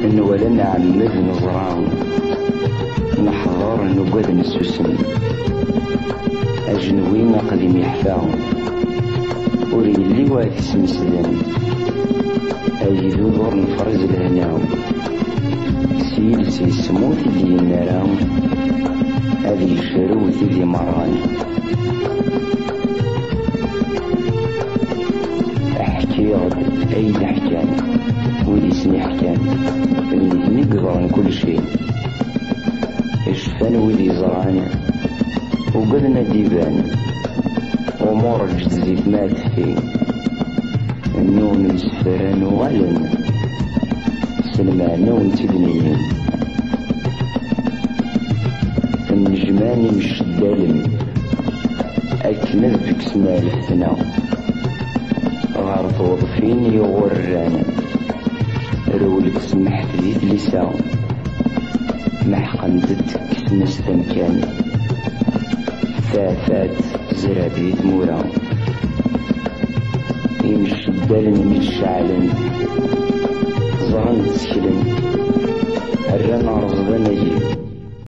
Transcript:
ولا نعمد نزرعو نحضر نقعد نسوسن أجنوين قديم يحفاهم وريلي واث سمسلم أيدو دور نفرز الهناو سيل سموت اللي يناراو هذي الشروت اللي مراني أحكي أي حكام وليسني حكام اللي نقدر كل شيء اشفان ولي زراني وقلنا ديبان ومور الجزيت مات فيه النون مسفران وغلن سلمان ونتبنين النجماني مش الدالم أكنذ بكسنا لفتنا غارض وظفين يغرانا رولك سمحت لي تليسا محقندت كسنا استمكان فافات زرابيت مورا يمشي الدالن من الشعلن زرن تسكلن